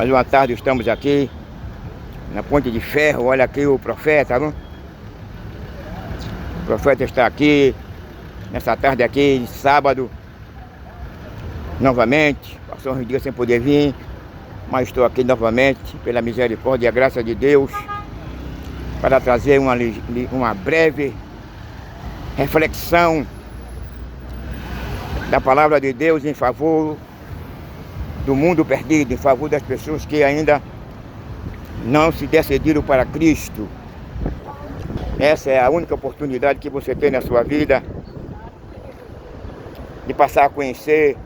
Mais uma tarde estamos aqui na Ponte de Ferro. Olha aqui o profeta, não? O profeta está aqui nessa tarde aqui, sábado, novamente. Passou uns dias sem poder vir, mas estou aqui novamente pela misericórdia e a graça de Deus para trazer uma breve reflexão da palavra de Deus em favor do mundo perdido, em favor das pessoas que ainda não se decidiram para Cristo. Essa é a única oportunidade que você tem na sua vida de passar a conhecer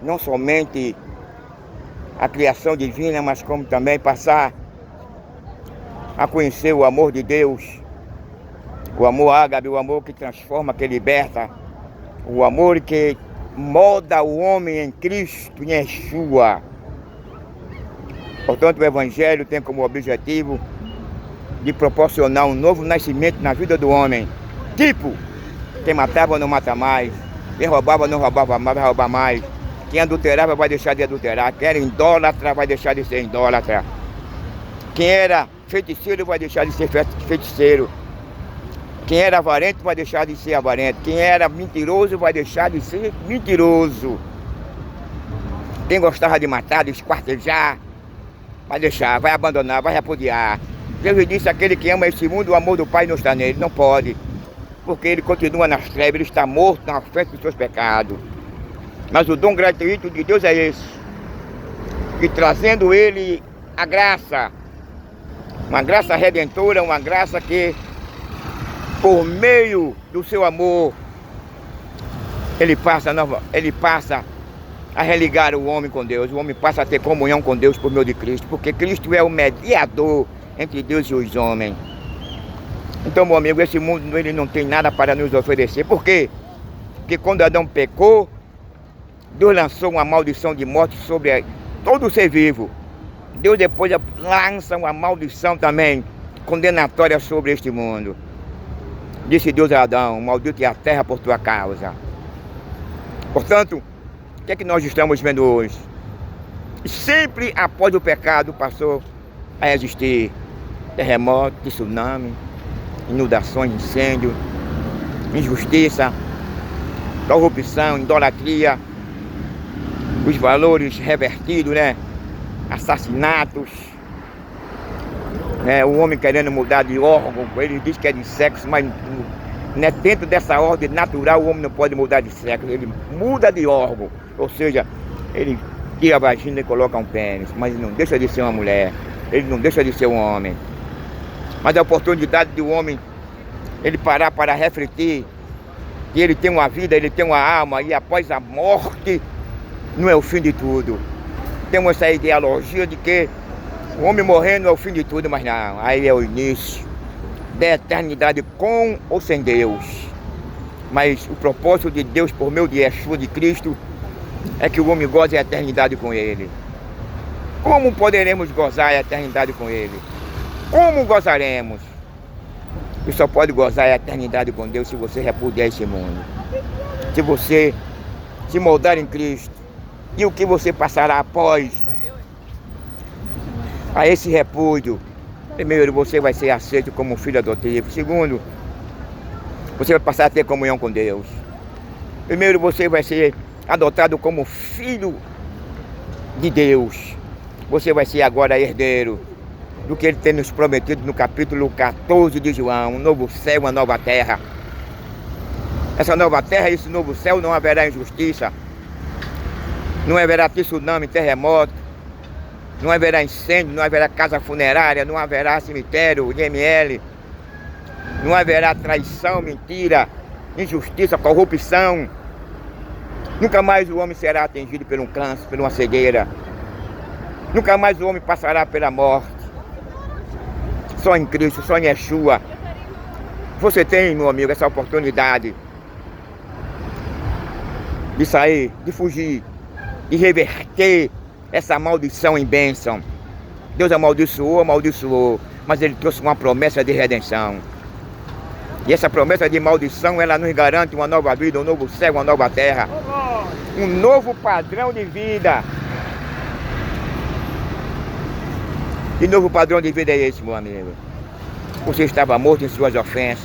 não somente a criação divina, mas como também passar a conhecer o amor de Deus, o amor ágape, o amor que transforma, que liberta, o amor que molda o homem em Cristo, em Yeshua. Portanto, o Evangelho tem como objetivo de proporcionar um novo nascimento na vida do homem. Tipo, quem matava não mata mais, quem roubava não roubava mais, vai roubar mais, quem adulterava vai deixar de adulterar, quem era idólatra vai deixar de ser idólatra, quem era feiticeiro vai deixar de ser feiticeiro, quem era avarento vai deixar de ser avarento, quem era mentiroso vai deixar de ser mentiroso, quem gostava de matar, de esquartejar, vai deixar, vai abandonar, vai repudiar. Jesus disse: aquele que ama esse mundo, o amor do Pai não está nele. Não pode, porque ele continua nas trevas, ele está morto na ofensa dos seus pecados. Mas o dom gratuito de Deus é esse, e trazendo ele a graça, uma graça redentora, uma graça que, por meio do seu amor, ele passa a religar o homem com Deus. O homem passa a ter comunhão com Deus por meio de Cristo, porque Cristo é o mediador entre Deus e os homens. Então, meu amigo, esse mundo ele não tem nada para nos oferecer. Por quê? Porque quando Adão pecou, Deus lançou uma maldição de morte sobre todo ser vivo. Deus depois lança uma maldição também condenatória sobre este mundo. Disse Deus a Adão: maldito é a terra por tua causa. Portanto, o que é que nós estamos vendo hoje? Sempre após o pecado passou a existir terremoto, tsunami, inundações, incêndio, injustiça, corrupção, idolatria, os valores revertidos, né? Assassinatos, né? O homem querendo mudar de órgão, ele diz que é de sexo, mas né, dentro dessa ordem natural o homem não pode mudar de sexo, ele muda de órgão, ou seja, ele tira a vagina e coloca um pênis, mas ele não deixa de ser uma mulher, ele não deixa de ser um homem. Mas a oportunidade do homem ele parar para refletir que ele tem uma vida, ele tem uma alma, e após a morte não é o fim de tudo. Temos essa ideologia de que o homem morrendo é o fim de tudo, mas não, aí é o início da eternidade com ou sem Deus. Mas o propósito de Deus por meio de Yeshua, de Cristo, é que o homem goze a eternidade com Ele. Como poderemos gozar a eternidade com Ele? Como gozaremos? Você só pode gozar a eternidade com Deus se você repudiar esse mundo, se você se moldar em Cristo. E o que você passará após a esse repúdio? Primeiro, você vai ser aceito como filho adotivo. Segundo, você vai passar a ter comunhão com Deus. Primeiro, você vai ser adotado como filho de Deus. Você vai ser agora herdeiro do que Ele tem nos prometido no capítulo 14 de João: um novo céu, uma nova terra. Essa nova terra, esse novo céu, não haverá injustiça, não haverá tsunami, terremoto, não haverá incêndio, não haverá casa funerária, não haverá cemitério, IML, não haverá traição, mentira, injustiça, corrupção. Nunca mais o homem será atingido por um câncer, por uma cegueira. Nunca mais o homem passará pela morte. Só em Cristo, só em Yeshua. Você tem, meu amigo, essa oportunidade de sair, de fugir, de reverter essa maldição em bênção. Deus amaldiçoou, mas Ele trouxe uma promessa de redenção. E essa promessa de maldição, ela nos garante uma nova vida, um novo céu, uma nova terra, um novo padrão de vida. Que novo padrão de vida é esse, meu amigo? Você estava morto em suas ofensas.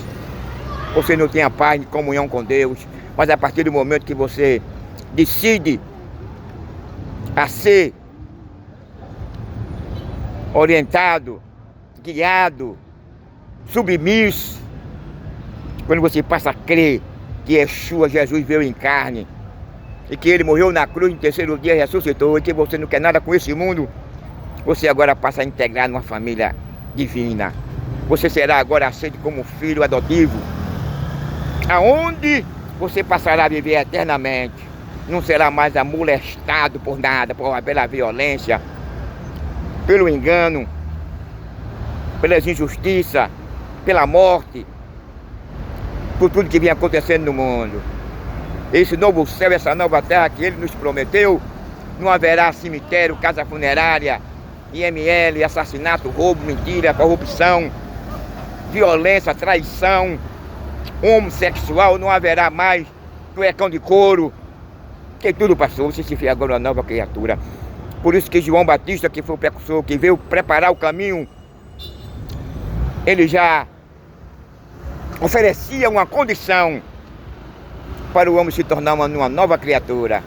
Você não tinha paz de comunhão com Deus. Mas a partir do momento que você decide a ser orientado, guiado, submisso, quando você passa a crer que Yeshua, Jesus veio em carne e que Ele morreu na cruz no terceiro dia e ressuscitou, e que você não quer nada com esse mundo, você agora passa a integrar numa família divina. Você será agora aceito como filho adotivo, aonde você passará a viver eternamente. Não será mais amolestado por nada, pela violência, pelo engano, pelas injustiças, pela morte, por tudo que vem acontecendo no mundo. Esse novo céu, essa nova terra que Ele nos prometeu, não haverá cemitério, casa funerária, IML, assassinato, roubo, mentira, corrupção, violência, traição, homossexual, não haverá mais cuecão de couro, que tudo passou, você se fez agora uma nova criatura. Por isso que João Batista, que foi o precursor, que veio preparar o caminho, ele já oferecia uma condição para o homem se tornar uma nova criatura.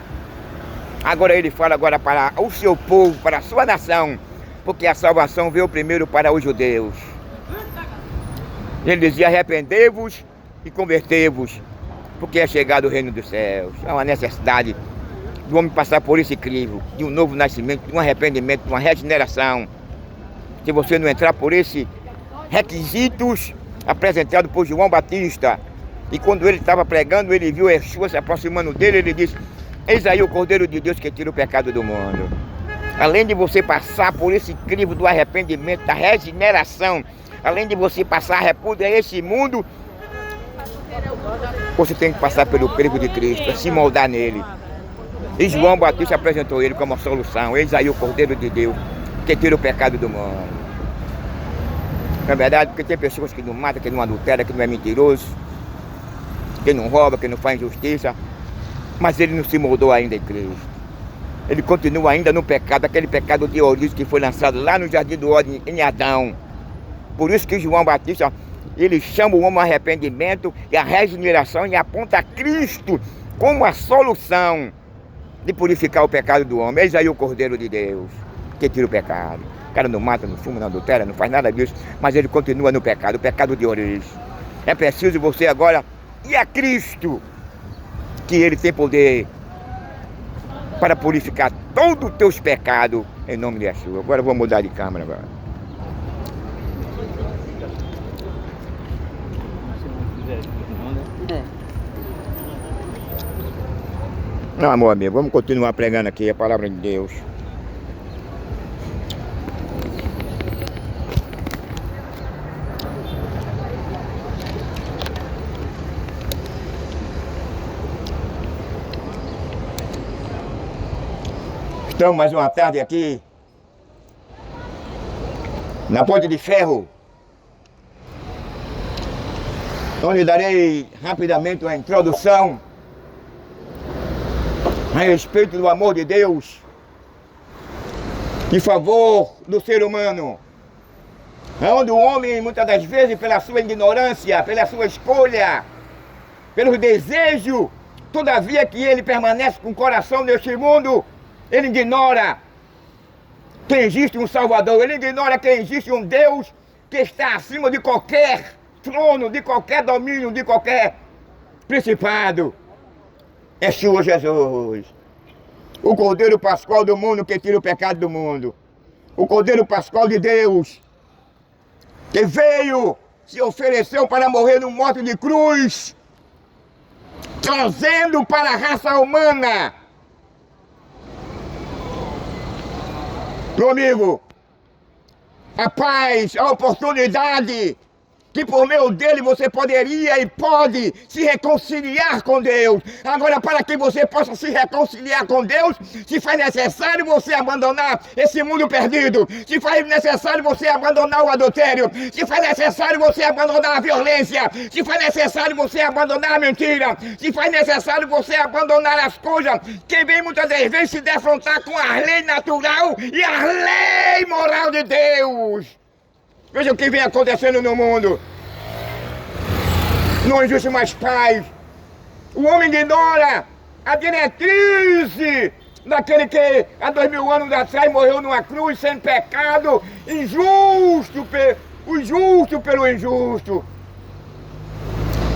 Agora ele fala agora para o seu povo, para a sua nação, porque a salvação veio primeiro para os judeus. Ele dizia: arrependei-vos e convertei-vos, porque é chegado o reino dos céus. É uma necessidade do homem passar por esse crivo, de um novo nascimento, de um arrependimento, de uma regeneração. Se você não entrar por esses requisitos apresentados por João Batista, e quando ele estava pregando, ele viu Yeshua se aproximando dele, ele disse: eis aí o Cordeiro de Deus que tira o pecado do mundo. Além de você passar por esse crivo do arrependimento, da regeneração, além de você passar a repudiar esse mundo, você tem que passar pelo crivo de Cristo, se moldar nele. E João Batista apresentou ele como a solução. Eis aí o Cordeiro de Deus que tira o pecado do mundo. Na verdade, porque tem pessoas que não matam, que não adulteram, que não é mentiroso, que não rouba, que não faz injustiça, mas ele não se moldou ainda em Cristo. Ele continua ainda no pecado, aquele pecado de origem que foi lançado lá no Jardim do Éden em Adão. Por isso que João Batista, ele chama o homem ao arrependimento e à regeneração e aponta a Cristo como a solução de purificar o pecado do homem. Eis aí o Cordeiro de Deus que tira o pecado. O cara não mata, não fuma, não adultera, não faz nada disso, mas ele continua no pecado, o pecado de origem. É preciso você agora ir a Cristo, que Ele tem poder para purificar todos os teus pecados, em nome de Yeshua. Agora eu vou mudar de câmera agora. Não, amor amigo, vamos continuar pregando aqui a palavra de Deus. Estamos mais uma tarde aqui na Ponte de Ferro, onde darei rapidamente uma introdução a respeito do amor de Deus em favor do ser humano, onde o homem, muitas das vezes, pela sua ignorância, pela sua escolha, pelos desejos, todavia que ele permanece com o coração neste mundo, ele ignora que existe um Salvador, ele ignora que existe um Deus que está acima de qualquer trono, de qualquer domínio, de qualquer principado. Yeshua Jesus, o Cordeiro Pascual do mundo que tira o pecado do mundo, o Cordeiro Pascual de Deus, que veio, se ofereceu para morrer num morte de cruz, trazendo para a raça humana, meu amigo, a paz, a oportunidade que por meio dele você poderia e pode se reconciliar com Deus. Agora, para que você possa se reconciliar com Deus, se faz necessário você abandonar esse mundo perdido, se faz necessário você abandonar o adultério, se faz necessário você abandonar a violência, se faz necessário você abandonar a mentira, se faz necessário você abandonar as coisas que vem muitas das vezes se defrontar com a lei natural e a lei lei moral de Deus. Veja o que vem acontecendo no mundo. Não existe mais paz. O homem ignora a diretriz daquele que há 2000 anos atrás morreu numa cruz sem pecado, o justo pelo injusto.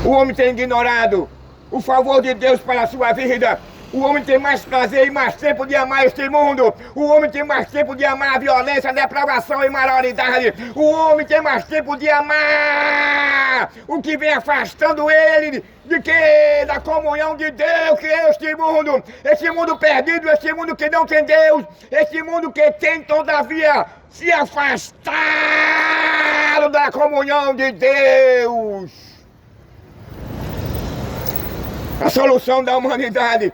O homem tem ignorado o favor de Deus para a sua vida. O homem tem mais prazer e mais tempo de amar este mundo. O homem tem mais tempo de amar a violência, a depravação e moralidade. O homem tem mais tempo de amar o que vem afastando ele da comunhão de Deus, que é este mundo perdido, este mundo que não tem Deus, este mundo que tem todavia se afastado da comunhão de Deus. A solução da humanidade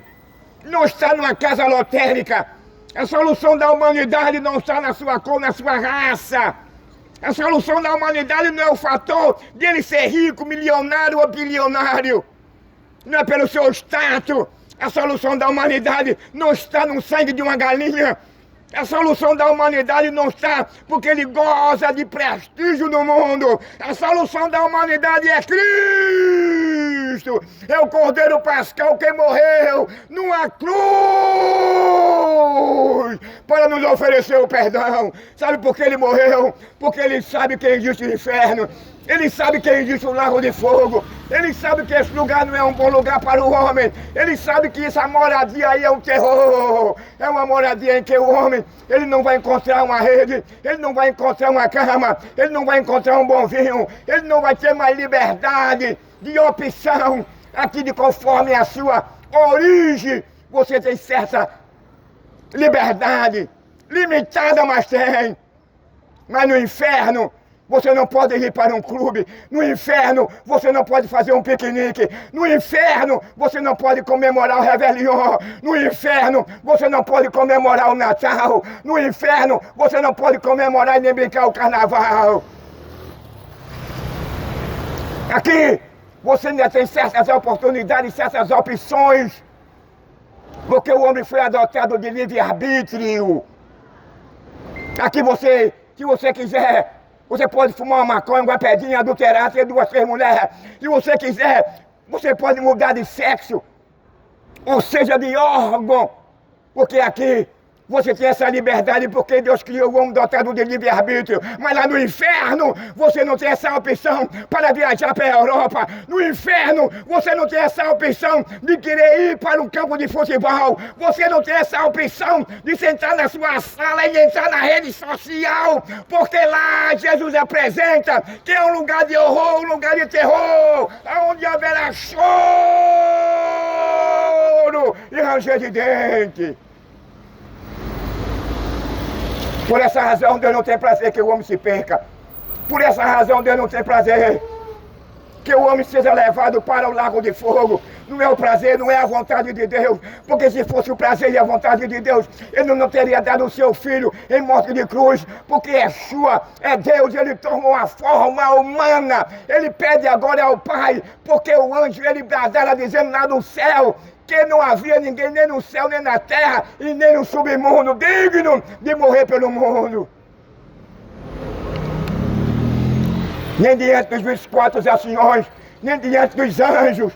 não está numa casa lotérica. A solução da humanidade não está na sua cor, na sua raça. A solução da humanidade não é o fator de ele ser rico, milionário ou bilionário. Não é pelo seu status. A solução da humanidade não está no sangue de uma galinha. A solução da humanidade não está porque ele goza de prestígio no mundo. A solução da humanidade é Cristo. É o Cordeiro Pascal que morreu numa cruz para nos oferecer o perdão. Sabe por que ele morreu? Porque ele sabe que existe o inferno. Ele sabe que existe um lago de fogo. Ele sabe que esse lugar não é um bom lugar para o homem. Ele sabe que essa moradia aí é um terror. É uma moradia em que o homem, ele não vai encontrar uma rede, ele não vai encontrar uma cama, ele não vai encontrar um bom vinho, ele não vai ter mais liberdade de opção. Aqui de conforme a sua origem, você tem certa liberdade, limitada, mas tem. Mas no inferno, você não pode ir para um clube. No inferno, você não pode fazer um piquenique. No inferno, você não pode comemorar o Réveillon. No inferno, você não pode comemorar o Natal. No inferno, você não pode comemorar e nem brincar o Carnaval. Aqui, você ainda tem certas oportunidades, certas opções. Porque o homem foi adotado de livre-arbítrio. Aqui você, se você quiser, você pode fumar uma maconha, uma pedinha, adulterar, ter 2, 3 mulheres. Se você quiser, você pode mudar de sexo, ou seja, de órgão. Porque aqui você tem essa liberdade porque Deus criou o homem dotado de livre-arbítrio. Mas lá no inferno, você não tem essa opção para viajar para a Europa. No inferno, você não tem essa opção de querer ir para um campo de futebol. Você não tem essa opção de sentar na sua sala e entrar na rede social. Porque lá Jesus apresenta que é um lugar de horror, um lugar de terror, onde haverá choro e ranger de dente. Por essa razão Deus não tem prazer que o homem se perca. Por essa razão Deus não tem prazer que o homem seja levado para o lago de fogo. Não é o prazer, não é a vontade de Deus. Porque se fosse o prazer e a vontade de Deus, Ele não teria dado o seu filho em morte de cruz. Porque Yeshua é Deus, Ele tomou a forma humana. Ele pede agora ao Pai, porque o anjo, ele bradara dizendo lá no céu, que não havia ninguém nem no céu, nem na terra, e nem no submundo, digno de morrer pelo mundo. Nem diante dos 24 anciões, nem diante dos anjos,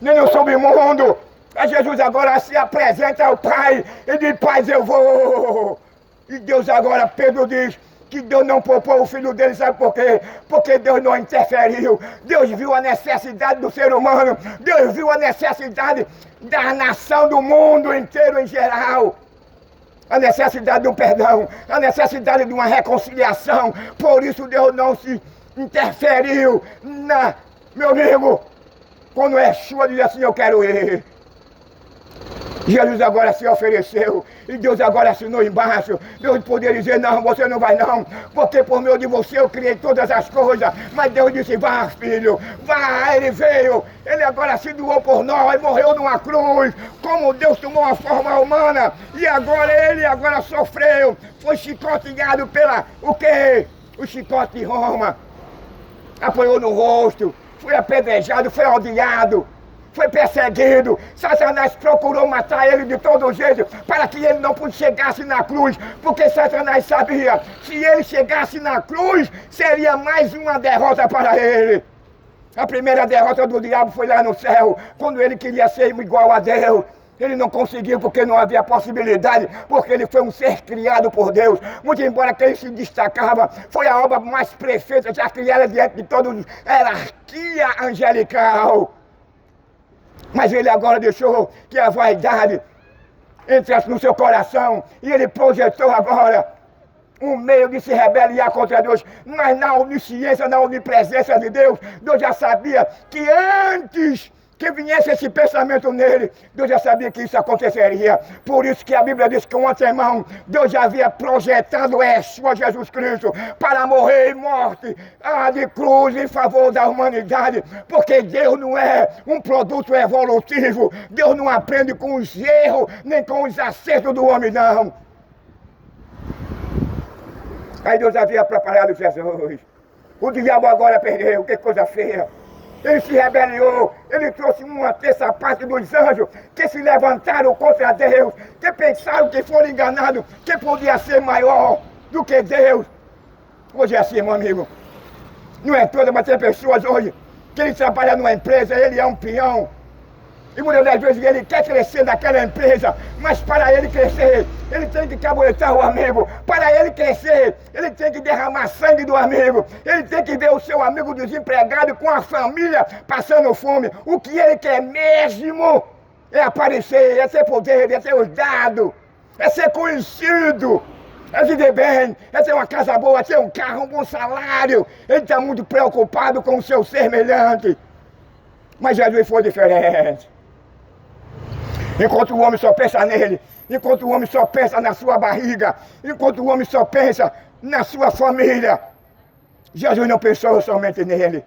nem no submundo. Mas Jesus agora se apresenta ao Pai, e diz, Pai, eu vou. E Deus agora, Pedro diz, que Deus não poupou o filho dele, sabe por quê? Porque Deus não interferiu. Deus viu a necessidade do ser humano. Deus viu a necessidade da nação, do mundo inteiro em geral. A necessidade de um perdão, a necessidade de uma reconciliação. Por isso Deus não se interferiu meu amigo, quando Yeshua diz assim, eu quero ir. Jesus agora se ofereceu, e Deus agora assinou embaixo. Deus poderia dizer, não, você não vai não, porque por meio de você eu criei todas as coisas. Mas Deus disse, vá filho, vá. Ele veio, ele agora se doou por nós, morreu numa cruz, como Deus tomou a forma humana. E agora ele agora sofreu, foi chicoteado pela, o quê? O chicote de Roma. Apanhou no rosto, foi apedrejado, foi odiado. foi perseguido. Satanás procurou matar ele de todo jeito para que ele não chegasse na cruz, porque Satanás sabia, se ele chegasse na cruz, seria mais uma derrota para ele. A primeira derrota do diabo foi lá no céu, quando ele queria ser igual a Deus. Ele não conseguiu porque não havia possibilidade, porque ele foi um ser criado por Deus. Muito embora que ele se destacava, foi a obra mais perfeita já criada diante de toda a hierarquia angelical. Mas ele agora deixou que a vaidade entrasse no seu coração e ele projetou agora um meio de se rebeliar contra Deus. Mas na onisciência, na onipresença de Deus, Deus já sabia que antes que viesse esse pensamento nele, Deus já sabia que isso aconteceria. Por isso que a Bíblia diz que, antemão, Deus já havia projetado Yeshua Jesus Cristo para morrer em morte de cruz em favor da humanidade, porque Deus não é um produto evolutivo. Deus não aprende com os erros nem com os acertos do homem, não. Aí Deus havia preparado Jesus. O diabo agora perdeu, que coisa feia. Ele se rebeliou, ele trouxe uma terça parte dos anjos que se levantaram contra Deus, que pensaram que foram enganados, que podia ser maior do que Deus. Hoje é assim, meu amigo. Não é toda, mas tem pessoas hoje que ele trabalha numa empresa, ele é um peão. E muitas das vezes ele quer crescer naquela empresa, mas para ele crescer, ele tem que caboletar o amigo. Para ele crescer, ele tem que derramar sangue do amigo. Ele tem que ver o seu amigo desempregado com a família passando fome. O que ele quer mesmo é aparecer, é ter poder, é ter os dados, é ser conhecido, é viver bem, é ter uma casa boa, é ter um carro, um bom salário. Ele está muito preocupado com o seu semelhante. Mas Jesus foi diferente. Enquanto o homem só pensa nele, enquanto o homem só pensa na sua barriga, enquanto o homem só pensa na sua família, Jesus não pensou somente nele.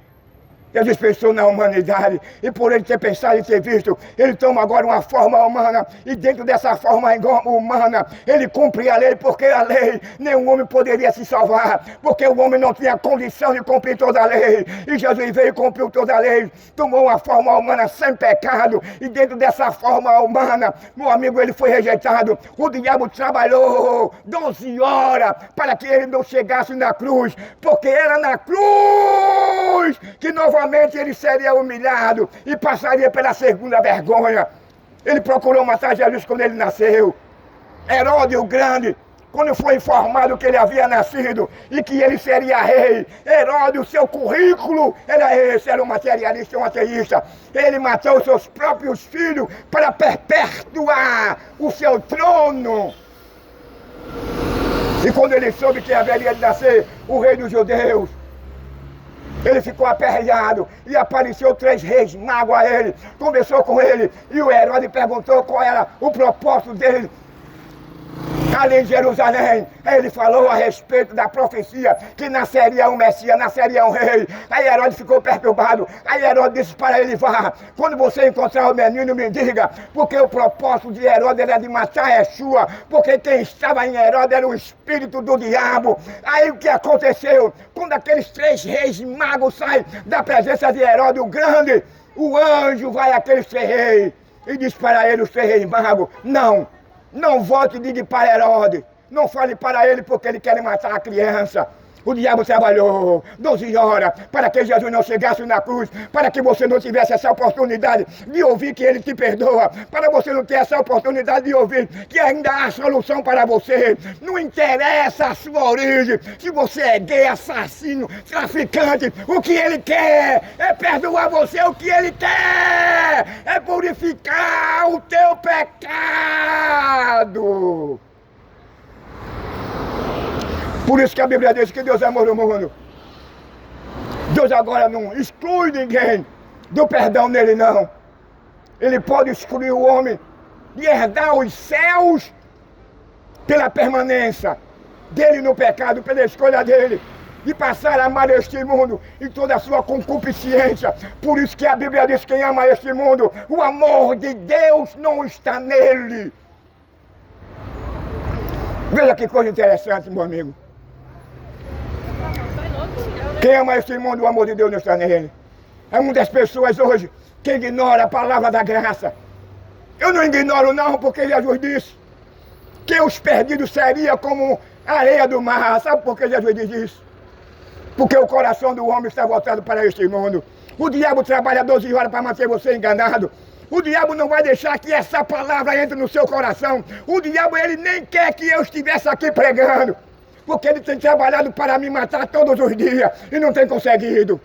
Jesus pensou na humanidade, e por ele ter pensado e ter visto, ele toma agora uma forma humana, e dentro dessa forma humana, ele cumpre a lei, porque a lei, nenhum homem poderia se salvar, porque o homem não tinha condição de cumprir toda a lei, e Jesus veio e cumpriu toda a lei, tomou uma forma humana sem pecado, e dentro dessa forma humana, meu amigo, ele foi rejeitado. O diabo trabalhou 12 horas para que ele não chegasse na cruz, porque era na cruz que novamente ele seria humilhado e passaria pela segunda vergonha. Ele procurou matar Jesus quando ele nasceu. Herodes o Grande, quando foi informado que ele havia nascido e que ele seria rei, Herodes, o seu currículo era esse, era um materialista, um ateísta. Ele matou seus próprios filhos para perpetuar o seu trono. E quando ele soube que haveria de nascer o rei dos judeus, ele ficou aperreado e apareceu 3 reis magos a ele, conversou com ele, e o Herodes perguntou qual era o propósito dele ali em Jerusalém. Ele falou a respeito da profecia que nasceria um Messias, nasceria um rei. Aí Herodes ficou perturbado. Aí Herodes disse para ele: vá, quando você encontrar o menino, me diga, porque o propósito de Herodes era de matar Yeshua, porque quem estava em Herodes era o espírito do diabo. Aí o que aconteceu? Quando aqueles 3 reis magos saem da presença de Herodes o Grande, o anjo vai àqueles 3 reis e diz para ele, os 3 reis magos: não volte e diga para Herodes, não fale para ele, porque ele quer matar a criança. O diabo trabalhou 12 horas para que Jesus não chegasse na cruz, para que você não tivesse essa oportunidade de ouvir que ele te perdoa, para você não ter essa oportunidade de ouvir que ainda há solução para você. Não interessa a sua origem, se você é gay, assassino, traficante, o que ele quer é perdoar você, o que ele quer é purificar o teu pecado. Por isso que a Bíblia diz que Deus amou o mundo. Deus agora não exclui ninguém do perdão dele, não. Ele pode excluir o homem de herdar os céus pela permanência dele no pecado, pela escolha dele de passar a amar este mundo e toda a sua concupiscência. Por isso que a Bíblia diz que quem ama este mundo, o amor de Deus não está nele. Veja que coisa interessante, meu amigo. Quem ama este mundo, o amor de Deus não está nele. É uma das pessoas hoje que ignora a palavra da graça. Eu não ignoro não, porque Jesus disse que os perdidos seriam como a areia do mar. Sabe por que Jesus diz isso? Porque o coração do homem está voltado para este mundo. O diabo trabalha 12 horas para manter você enganado. O diabo não vai deixar que essa palavra entre no seu coração. O diabo, ele nem quer que eu estivesse aqui pregando. Porque ele tem trabalhado para me matar todos os dias e não tem conseguido.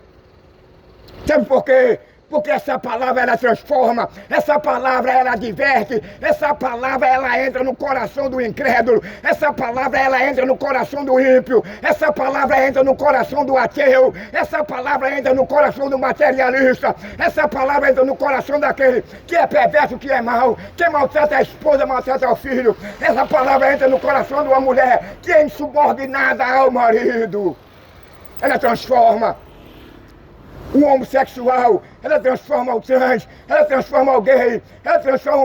Sabe por quê? Porque essa palavra, ela transforma, essa palavra, ela diverte, essa palavra, ela entra no coração do incrédulo, essa palavra, ela entra no coração do ímpio, essa palavra entra no coração do ateu, essa palavra entra no coração do materialista, essa palavra entra no coração daquele que é perverso, que é mau, que maltrata a esposa, maltrata o filho, essa palavra entra no coração de uma mulher que é insubordinada ao marido. Ela transforma o homossexual, ela transforma o trans, ela transforma o gay, ela transforma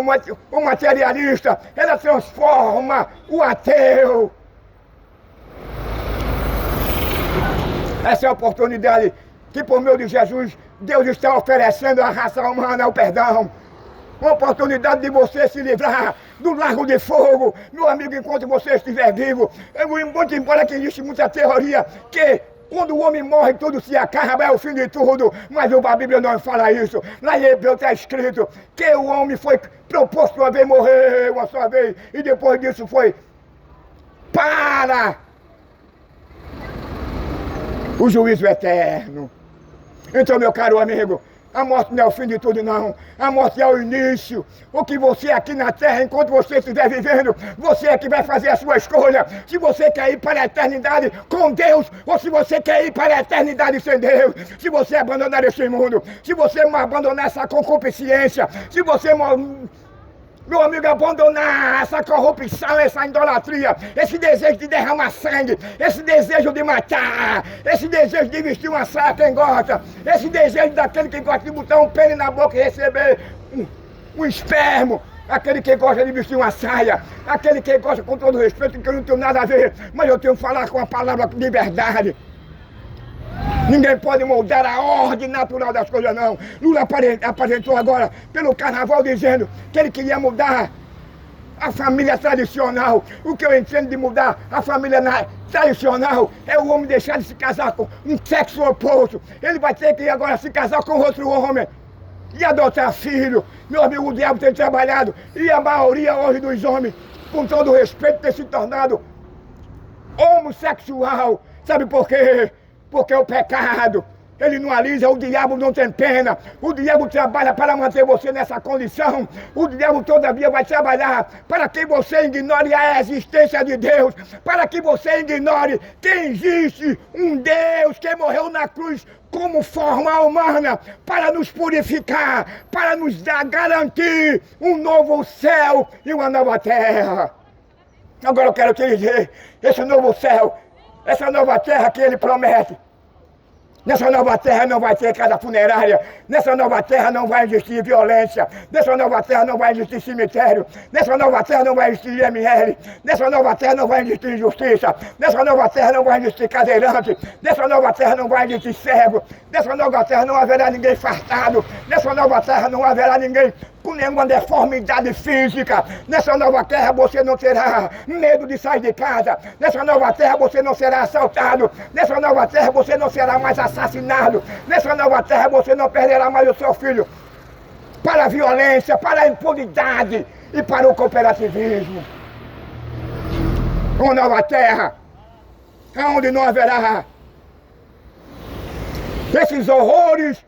o materialista, ela transforma o ateu. Essa é a oportunidade que, por meio de Jesus, Deus está oferecendo à raça humana o perdão. Uma oportunidade de você se livrar do lago de fogo, meu amigo, enquanto você estiver vivo. Muito embora que existe muita teoria que quando o homem morre, tudo se acaba, é o fim de tudo. Mas a Bíblia não fala isso. Lá em Hebreu está escrito que o homem foi proposto uma vez morrer, uma só vez, e depois disso foi para o juízo eterno. Então, meu caro amigo, a morte não é o fim de tudo, não. A morte é o início. O que você aqui na terra, enquanto você estiver vivendo, você é que vai fazer a sua escolha. Se você quer ir para a eternidade com Deus, ou se você quer ir para a eternidade sem Deus. Se você abandonar este mundo, se você abandonar essa concupiscência, se você, meu amigo, abandonar essa corrupção, essa idolatria, esse desejo de derramar sangue, esse desejo de matar, esse desejo de vestir uma saia quem gosta, esse desejo daquele que gosta de botar um pênis na boca e receber um espermo, aquele que gosta de vestir uma saia, aquele que gosta, com todo respeito, que eu não tenho nada a ver, mas eu tenho que falar com a palavra de verdade. Ninguém pode moldar a ordem natural das coisas, não. Lula apresentou agora pelo carnaval dizendo que ele queria mudar a família tradicional. O que eu entendo de mudar a família tradicional é o homem deixar de se casar com um sexo oposto. Ele vai ter que agora se casar com outro homem e adotar filho. Meu amigo, o diabo tem trabalhado e a maioria hoje dos homens, com todo respeito, tem se tornado homossexual. Sabe por quê? Porque o pecado, ele não alisa, o diabo não tem pena, o diabo trabalha para manter você nessa condição, o diabo todavia vai trabalhar para que você ignore a existência de Deus, para que você ignore que existe um Deus que morreu na cruz como forma humana para nos purificar, para nos garantir um novo céu e uma nova terra. Agora eu quero te dizer, esse novo céu, essa nova terra que ele promete, nessa nova terra não vai ter casa funerária, nessa nova terra não vai existir violência, nessa nova terra não vai existir cemitério, nessa nova terra não vai existir IML, nessa nova terra não vai existir injustiça, nessa nova terra não vai existir cadeirante, nessa nova terra não vai existir cego, nessa nova terra não haverá ninguém fartado, nessa nova terra não haverá ninguém com nenhuma deformidade física. Nessa nova terra você não terá medo de sair de casa. Nessa nova terra você não será assaltado. Nessa nova terra você não será mais assassinado. Nessa nova terra você não perderá mais o seu filho para a violência, para a impunidade e para o cooperativismo. Uma nova terra onde não haverá esses horrores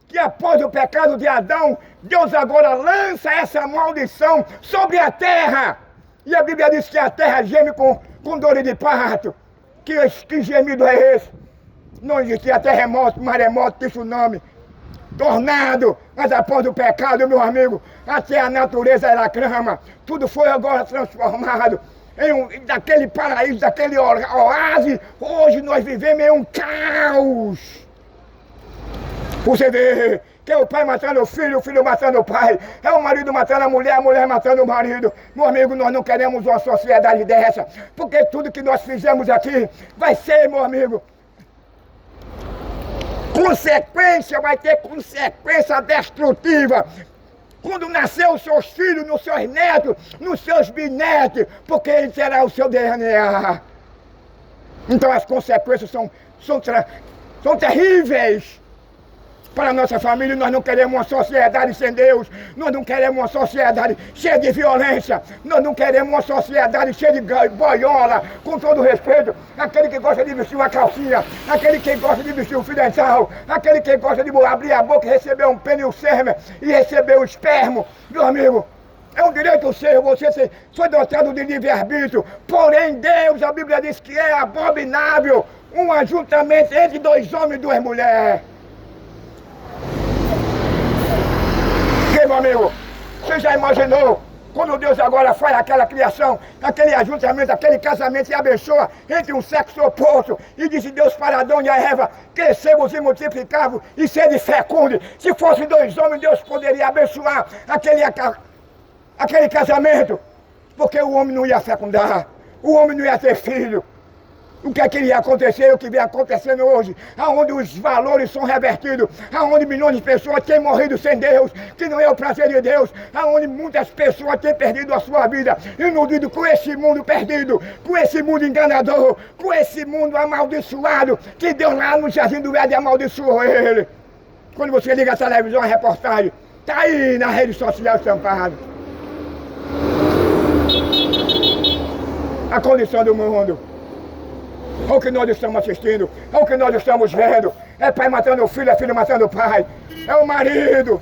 que após o pecado de Adão, Deus agora lança essa maldição sobre a terra. E a Bíblia diz que a terra geme com dor de parto. Que gemido é esse? Não existia terremoto, maremoto, tsunami, tornado. Mas após o pecado, meu amigo, até a natureza era crama. Tudo foi agora transformado daquele paraíso, daquele oásis. Hoje nós vivemos em um caos. Você vê que é o pai matando o filho matando o pai, é o marido matando a mulher matando o marido. Meu amigo, nós não queremos uma sociedade dessa, porque tudo que nós fizemos aqui vai ser, meu amigo, Consequência, vai ter consequência destrutiva. Quando nascer os seus filhos, nos seus netos, nos seus bisnetos, porque ele terá o seu DNA. Então as consequências são terríveis para a nossa família. Nós não queremos uma sociedade sem Deus. Nós não queremos uma sociedade cheia de violência. Nós não queremos uma sociedade cheia de boiola, com todo respeito. Aquele que gosta de vestir uma calcinha, aquele que gosta de vestir um fio dental, aquele que gosta de abrir a boca e receber um pênis sêmen e receber um espermo. Meu amigo, é um direito seu, você foi dotado de livre-arbítrio. Porém, Deus, a Bíblia diz que é abominável um ajuntamento entre dois homens e duas mulheres. Meu amigo, você já imaginou quando Deus agora faz aquela criação, aquele ajuntamento, aquele casamento e abençoa entre um sexo oposto e disse Deus para Adão e a Eva, crescemos e multiplicavos e sede fecunde. Se fossem dois homens, Deus poderia abençoar aquele casamento, porque o homem não ia fecundar, o homem não ia ter filho. O que é que ia acontecer, o que vem acontecendo hoje, aonde os valores são revertidos, aonde milhões de pessoas têm morrido sem Deus, que não é o prazer de Deus, aonde muitas pessoas têm perdido a sua vida, iludido com esse mundo perdido, com esse mundo enganador, com esse mundo amaldiçoado, que Deus lá no jardim do Éden amaldiçoou ele. Quando você liga a televisão, a reportagem, está aí na rede social estampado. A condição do mundo. Olha o que nós estamos assistindo, olha o que nós estamos vendo. É pai matando o filho, é filho matando o pai. É o marido.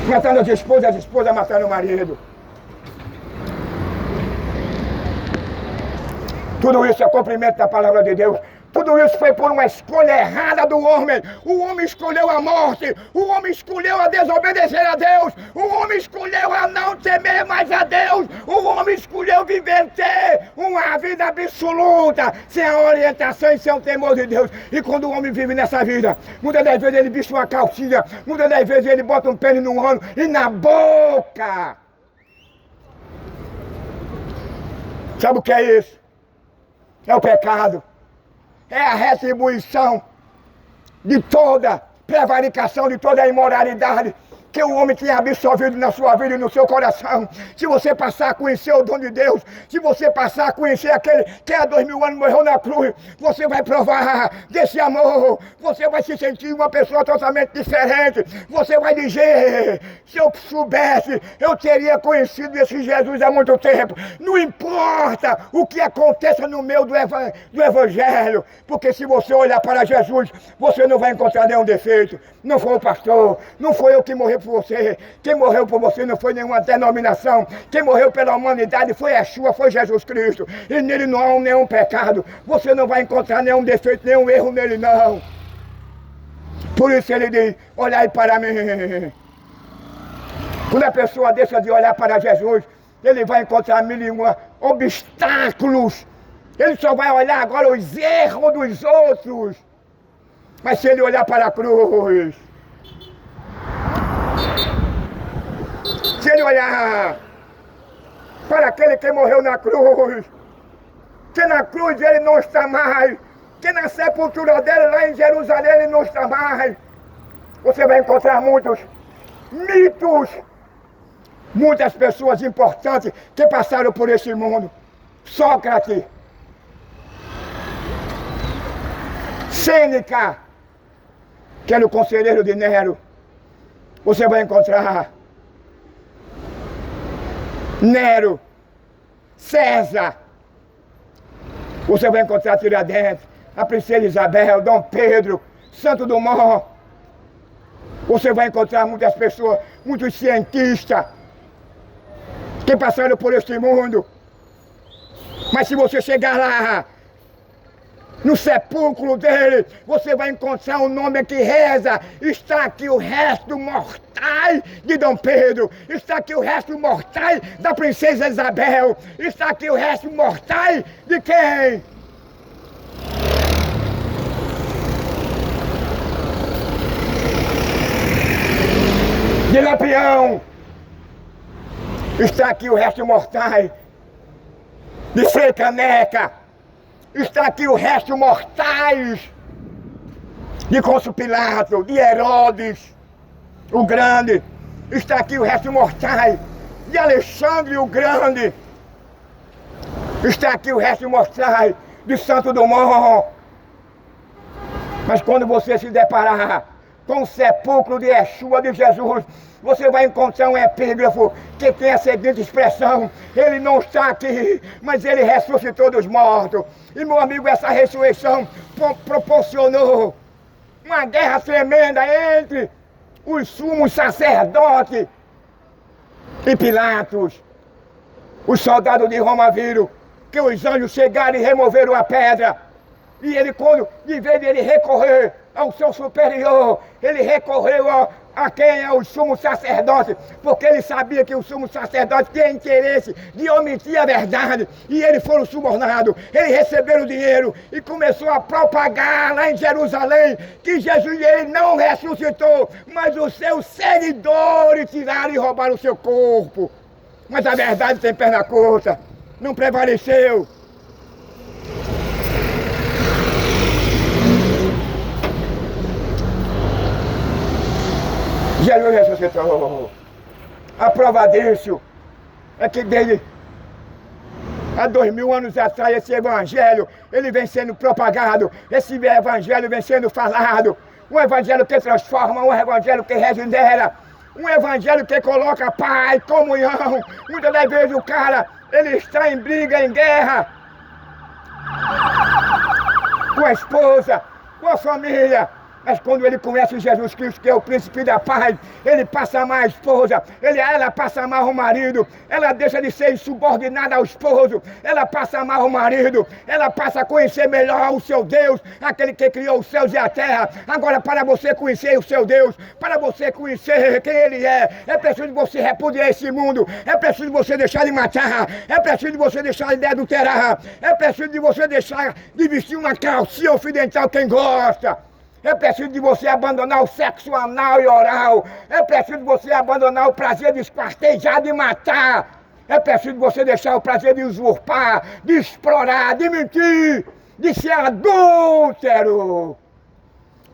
Matando as esposas matando o marido. Tudo isso é cumprimento da palavra de Deus. Tudo isso foi por uma escolha errada do homem. O homem escolheu a morte. O homem escolheu a desobedecer a Deus. O homem escolheu a não temer mais a Deus. O homem escolheu viver ter uma vida absoluta, sem a orientação e sem o temor de Deus. E quando o homem vive nessa vida, muitas das vezes ele veste uma calcinha, muitas das vezes ele bota um pênis no ano e na boca. Sabe o que é isso? É o pecado. É a retribuição de toda prevaricação, de toda a imoralidade que o homem tinha absorvido na sua vida e no seu coração. Se você passar a conhecer o dom de Deus, se você passar a conhecer aquele que há 2000 anos morreu na cruz, você vai provar desse amor, você vai se sentir uma pessoa totalmente diferente. Você vai dizer, se eu soubesse, eu teria conhecido esse Jesus há muito tempo. Não importa o que aconteça no meio do Evangelho, porque se você olhar para Jesus, você não vai encontrar nenhum defeito. Não foi o pastor, não foi eu que morri por você. Quem morreu por você não foi nenhuma denominação. Quem morreu pela humanidade foi Yeshua, foi Jesus Cristo. E nele não há nenhum pecado. Você não vai encontrar nenhum defeito, nenhum erro nele, não. Por isso ele diz, olhai para mim. Quando a pessoa deixa de olhar para Jesus, ele vai encontrar mil e uma obstáculos. Ele só vai olhar agora os erros dos outros. Mas se ele olhar para a cruz, se ele olhar para aquele que morreu na cruz, que na cruz ele não está mais, que na sepultura dele lá em Jerusalém ele não está mais, você vai encontrar muitos mitos, muitas pessoas importantes que passaram por esse mundo. Sócrates, Sêneca, que era o conselheiro de Nero, você vai encontrar Nero, César, você vai encontrar Tiradentes, a princesa Isabel, Dom Pedro, Santo Dumont. Você vai encontrar muitas pessoas, muitos cientistas que passaram por este mundo. Mas se você chegar lá, no sepulcro dele, você vai encontrar um nome que reza. Está aqui o resto mortais de Dom Pedro. Está aqui o resto mortais da princesa Isabel. Está aqui o resto mortais de quem? De Lampião. Está aqui o resto mortais de Frei Caneca. Está aqui o resto mortais de Pôncio Pilato, de Herodes, o Grande. Está aqui o resto mortais de Alexandre o Grande. Está aqui o resto mortais de Santo Dumont. Mas quando você se deparar com o sepulcro de Yeshua, de Jesus, você vai encontrar um epígrafo que tem a seguinte expressão: ele não está aqui, mas ele ressuscitou dos mortos. E, meu amigo, essa ressurreição proporcionou uma guerra tremenda entre os sumos sacerdotes e Pilatos. Os soldados de Roma viram que os anjos chegaram e removeram a pedra. E ele, quando, de vez de ele recorrer ao seu superior, ele recorreu a quem é o sumo sacerdote, porque ele sabia que o sumo sacerdote tinha interesse de omitir a verdade, e eles foram subornados, eles receberam dinheiro e começou a propagar lá em Jerusalém que Jesus ele não ressuscitou, mas os seus seguidores tiraram e roubaram o seu corpo. Mas a verdade tem perna curta, não prevaleceu. Jesus ressuscitou. A prova disso é que desde há 2000 anos atrás esse evangelho, ele vem sendo propagado, esse evangelho vem sendo falado, um evangelho que transforma, um evangelho que regenera, um evangelho que coloca paz, comunhão. Muitas das vezes o cara, ele está em briga, em guerra, com a esposa, com a família. Mas quando ele conhece Jesus Cristo, que é o príncipe da paz, ele passa a amar a esposa, ela passa a amar o marido, ela deixa de ser insubordinada ao esposo, ela passa a amar o marido, ela passa a conhecer melhor o seu Deus, aquele que criou os céus e a terra. Agora, para você conhecer o seu Deus, para você conhecer quem ele é preciso você repudiar esse mundo, é preciso você deixar de matar, é preciso você deixar de adulterar, é preciso você deixar de vestir uma calcinha ocidental quem gosta. É preciso de você abandonar o sexo anal e oral. É preciso de você abandonar o prazer de esquartejar, de matar. É preciso você deixar o prazer de usurpar, de explorar, de mentir, de ser adúltero.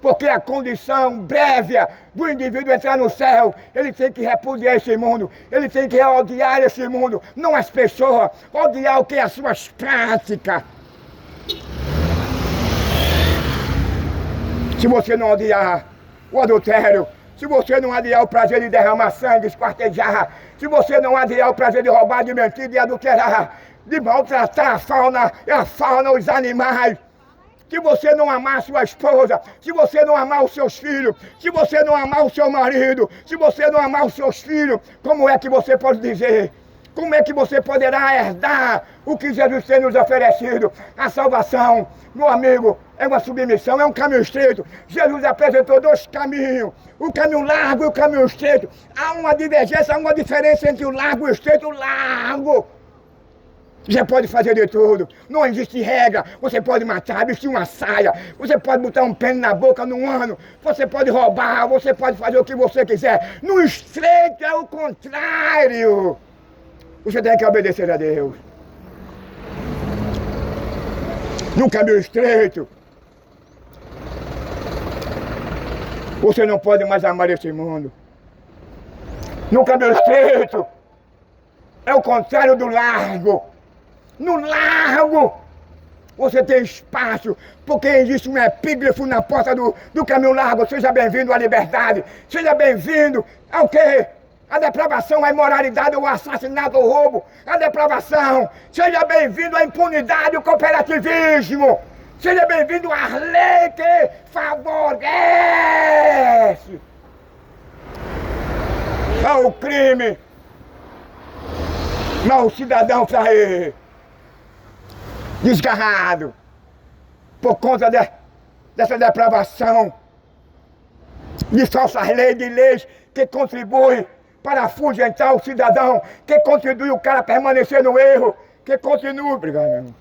Porque a condição prévia do indivíduo entrar no céu, ele tem que repudiar esse mundo, ele tem que odiar esse mundo, não as pessoas, odiar o que é as suas práticas. Se você não odiar o adultério, se você não odiar o prazer de derramar sangue, esquartejar, se você não odiar o prazer de roubar, de mentir, de adulterar, de maltratar a fauna, os animais, se você não amar sua esposa, se você não amar os seus filhos, se você não amar o seu marido, se você não amar os seus filhos, como é que você pode dizer? Como é que você poderá herdar o que Jesus tem nos oferecido? A salvação, meu amigo, é uma submissão, é um caminho estreito. Jesus apresentou dois caminhos, o caminho largo e o caminho estreito. Há uma divergência, há uma diferença entre o largo e o estreito. O largo, você pode fazer de tudo, não existe regra. Você pode matar, vestir uma saia, você pode botar um pênis na boca num ano, você pode roubar, você pode fazer o que você quiser. No estreito é o contrário. Você tem que obedecer a Deus. No caminho estreito, você não pode mais amar esse mundo. No caminho estreito, é o contrário do largo. No largo, você tem espaço, porque existe um epígrafo na porta do caminho largo. Seja bem-vindo à liberdade. Seja bem-vindo ao quê? A depravação, a imoralidade, o assassinato, o roubo, a depravação. Seja bem-vindo à impunidade, o cooperativismo. Seja bem-vindo à lei que favorece ao crime, ao cidadão sair desgarrado por conta dessa depravação de falsas leis, de leis que contribuem para afugentar o cidadão, que contribui o cara a permanecer no erro, que continua, obrigado, meu irmão,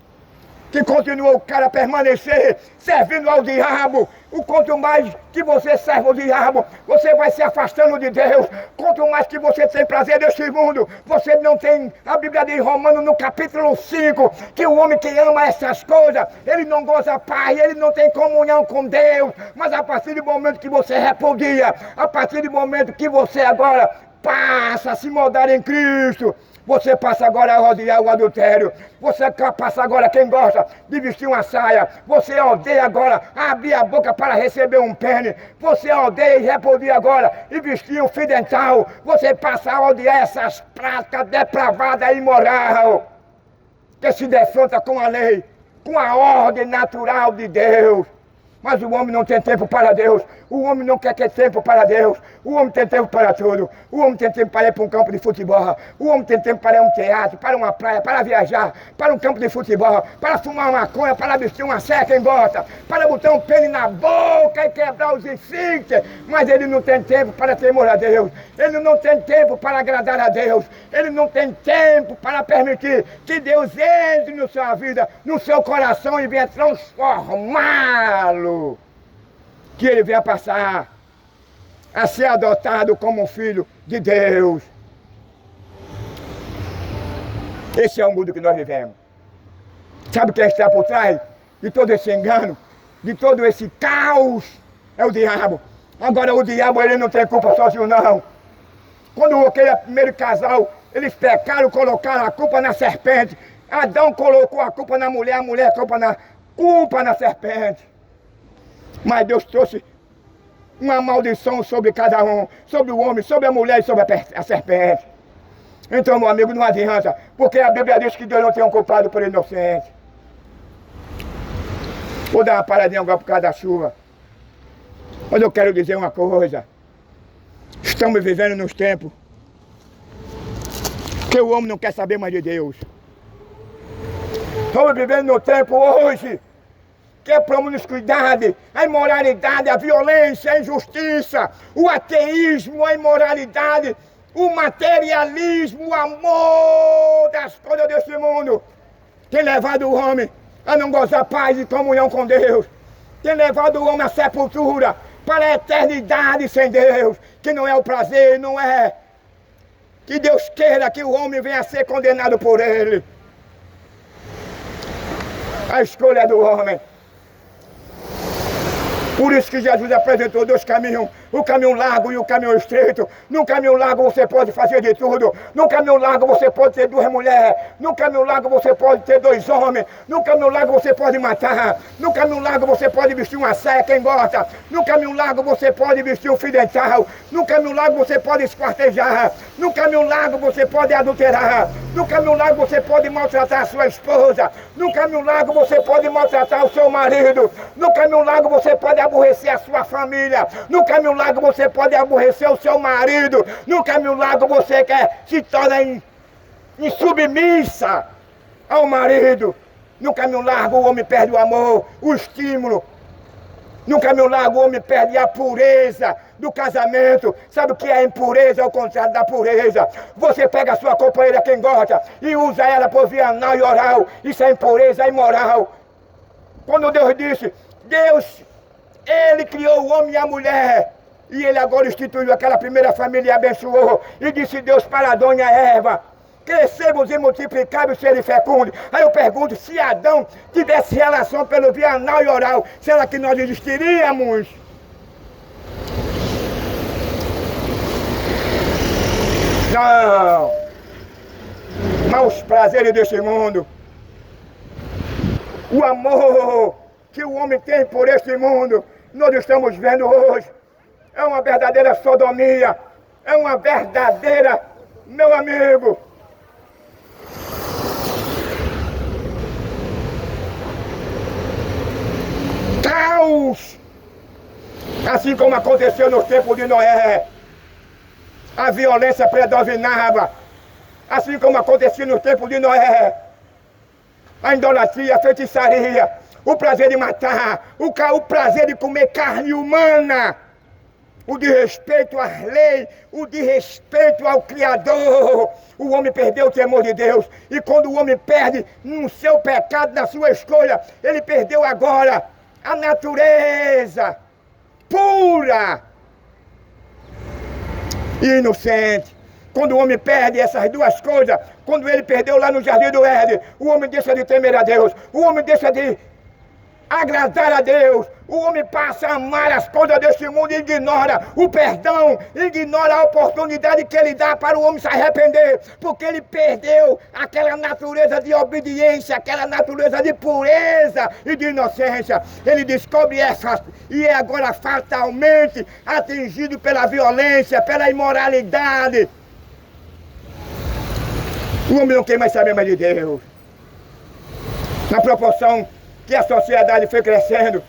que continua o cara a permanecer servindo ao diabo. O quanto mais que você serve ao diabo, você vai se afastando de Deus. Quanto mais que você tem prazer neste mundo, você não tem. A Bíblia diz em Romanos no capítulo 5, que o homem que ama essas coisas, ele não goza paz, ele não tem comunhão com Deus. Mas a partir do momento que você repudia, a partir do momento que você agora passa a se moldar em Cristo, você passa agora a odiar o adultério. Você passa agora, quem gosta de vestir uma saia, você odeia agora abrir a boca para receber um pênis. Você odeia e repudia agora e vestir um fio dental. Você passa a odiar essas práticas depravadas e imoral que se defronta com a lei, com a ordem natural de Deus. Mas o homem não tem tempo para Deus. O homem não quer ter tempo para Deus. O homem tem tempo para tudo. O homem tem tempo para ir para um campo de futebol. O homem tem tempo para ir a um teatro, para uma praia, para viajar, para um campo de futebol, para fumar maconha, para vestir uma saia, quem gosta, para botar um pênis na boca e quebrar os esfíncteres. Mas ele não tem tempo para temor a Deus. Ele não tem tempo para agradar a Deus. Ele não tem tempo para permitir que Deus entre na sua vida, no seu coração e venha transformá-lo. Que ele venha passar a ser adotado como um filho de Deus. Esse é o mundo que nós vivemos. Sabe quem está por trás de todo esse engano, de todo esse caos? É o diabo. Agora o diabo, ele não tem culpa sozinho não. Quando aquele primeiro casal, eles pecaram, colocaram a culpa na serpente. Adão colocou a culpa na mulher, a mulher culpa na serpente. Mas Deus trouxe uma maldição sobre cada um, sobre o homem, sobre a mulher e sobre a serpente. Então, meu amigo, não adianta, porque a Bíblia diz que Deus não tem um culpado por inocente. Vou dar uma paradinha agora por causa da chuva. Mas eu quero dizer uma coisa. Estamos vivendo nos tempos que o homem não quer saber mais de Deus. Estamos vivendo no tempo hoje que é promiscuidade, a imoralidade, a violência, a injustiça, o ateísmo, a imoralidade, o materialismo, o amor das coisas desse mundo. Tem levado o homem a não gozar paz e comunhão com Deus. Tem levado o homem à sepultura, para a eternidade sem Deus, que não é o prazer, não é que Deus queira que o homem venha a ser condenado por ele. A escolha é do homem. Por isso que Jesus apresentou dois caminhos, o caminho largo e o caminho estreito. No caminho largo você pode fazer de tudo. No caminho largo você pode ter duas mulheres. No caminho largo você pode ter dois homens. No caminho largo você pode matar. No caminho largo você pode vestir uma saia, quem gosta. No caminho largo você pode vestir um fio dental. No caminho largo você pode esquartejar. No caminho largo você pode adulterar. No caminho largo você pode maltratar a sua esposa. No caminho largo você pode maltratar o seu marido. No caminho largo você pode aborrecer a sua família. No caminho largo você pode aborrecer o seu marido. No caminho largo você quer se tornar insubmissa ao marido. No caminho largo o homem perde o amor, o estímulo. No caminho largo o homem perde a pureza do casamento. Sabe o que é impureza? É o contrário da pureza. Você pega a sua companheira, quem gosta, e usa ela por via anal e oral. Isso é impureza, é imoral. Quando Deus disse, Ele criou o homem e a mulher. E Ele agora instituiu aquela primeira família e abençoou. E disse Deus para Adão e a Eva, crescemos e multiplicáveis, serem fecundos. Aí eu pergunto, se Adão tivesse relação pelo via anal e oral, será que nós existiríamos? Não. Mas os prazeres deste mundo, o amor que o homem tem por este mundo, nós estamos vendo hoje, é uma verdadeira sodomia, é uma verdadeira, meu amigo, caos, assim como aconteceu no tempo de Noé. A violência predominava, assim como acontecia no tempo de Noé. A idolatria, a feitiçaria, o prazer de matar, o prazer de comer carne humana. o desrespeito às leis, o desrespeito ao Criador. O homem perdeu o temor de Deus. E quando o homem perde no seu pecado, na sua escolha, ele perdeu agora a natureza pura e inocente. Quando o homem perde essas duas coisas, quando ele perdeu lá no Jardim do Éden, o homem deixa de temer a Deus, o homem deixa de agradar a Deus, o homem passa a amar as coisas deste mundo e ignora o perdão, ignora a oportunidade que ele dá para o homem se arrepender, porque ele perdeu aquela natureza de obediência, aquela natureza de pureza e de inocência. Ele descobre essa e é agora fatalmente atingido pela violência, pela imoralidade. O homem não quer mais saber mais de Deus. Na proporção que a sociedade foi crescendo,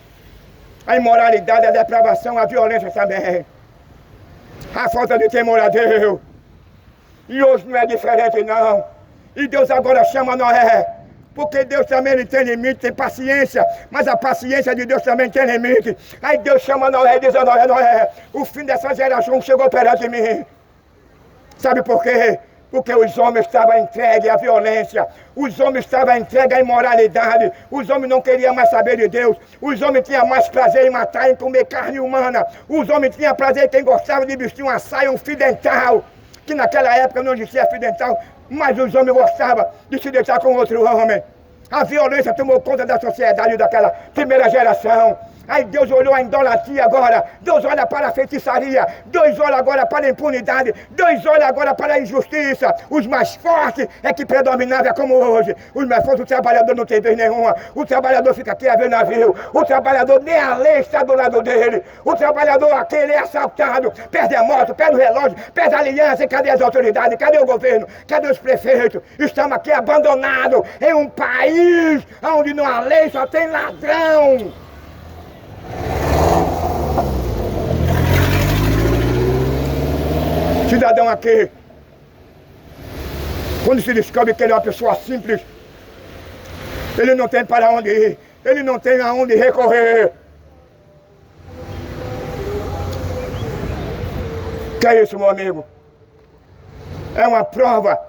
a imoralidade, a depravação, a violência também, a falta de temor a Deus. E hoje não é diferente não. E Deus agora chama Noé, porque Deus também ele tem limite, tem paciência, mas a paciência de Deus também tem limite. Aí Deus chama Noé e diz a Noé, Noé, o fim dessa geração chegou perante mim. Sabe por quê? Porque os homens estavam entregues à violência, os homens estavam entregues à imoralidade, os homens não queriam mais saber de Deus, os homens tinham mais prazer em matar, em comer carne humana, os homens tinham prazer em quem gostava de vestir uma saia, um fio dental, que naquela época não existia fio dental, mas os homens gostavam de se deitar com outro homem. A violência tomou conta da sociedade daquela primeira geração. Aí Deus olhou a idolatria agora, Deus olha para a feitiçaria, Deus olha agora para a impunidade, Deus olha agora para a injustiça. Os mais fortes é que predominavam como hoje. Os mais fortes, o trabalhador não tem vez nenhuma, o trabalhador fica aqui a ver navio, o trabalhador nem a lei está do lado dele, o trabalhador aquele é assaltado, perde a moto, perde o relógio, perde a aliança. E cadê as autoridades? Cadê o governo? Cadê os prefeitos? Estamos aqui abandonados em um país onde não há lei, só tem ladrão. Cidadão aqui, quando se descobre que ele é uma pessoa simples, ele não tem para onde ir, ele não tem aonde recorrer. Que é isso, meu amigo? É uma prova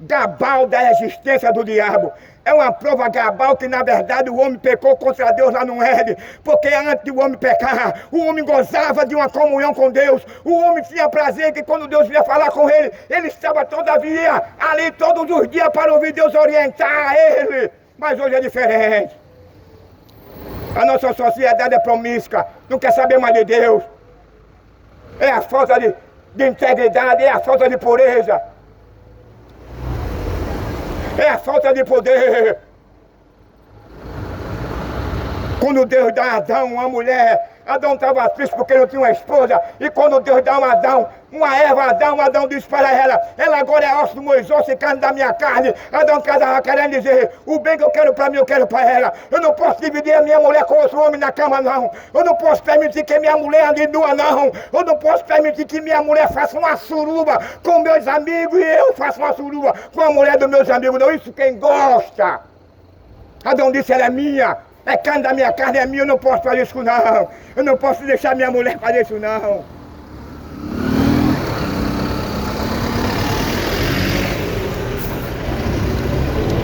cabal da existência do diabo. É uma prova cabal que, na verdade, o homem pecou contra Deus lá no Éden. Porque antes de o homem pecar, o homem gozava de uma comunhão com Deus. O homem tinha prazer que quando Deus vinha falar com ele, ele estava todavia ali todos os dias para ouvir Deus orientar ele. Mas hoje é diferente. A nossa sociedade é promíscua, não quer saber mais de Deus. É a falta de integridade, é a falta de pureza. É a falta de poder. Quando Deus dá a Adão uma mulher, Adão estava triste porque não tinha uma esposa. E quando Deus dá uma Eva a Adão diz para ela agora é osso do meu osso e carne da minha carne. Adão estava querendo dizer, o bem que eu quero para mim, eu quero para ela. Eu não posso dividir a minha mulher com outro homem na cama, não. Eu não posso permitir que minha mulher ande nua, não. Eu não posso permitir que minha mulher faça uma suruba com meus amigos e eu faça uma suruba com a mulher dos meus amigos, não. Isso quem gosta. Adão disse, ela é minha. É carne da minha carne, é minha, eu não posso fazer isso não. Eu não posso deixar minha mulher fazer isso não.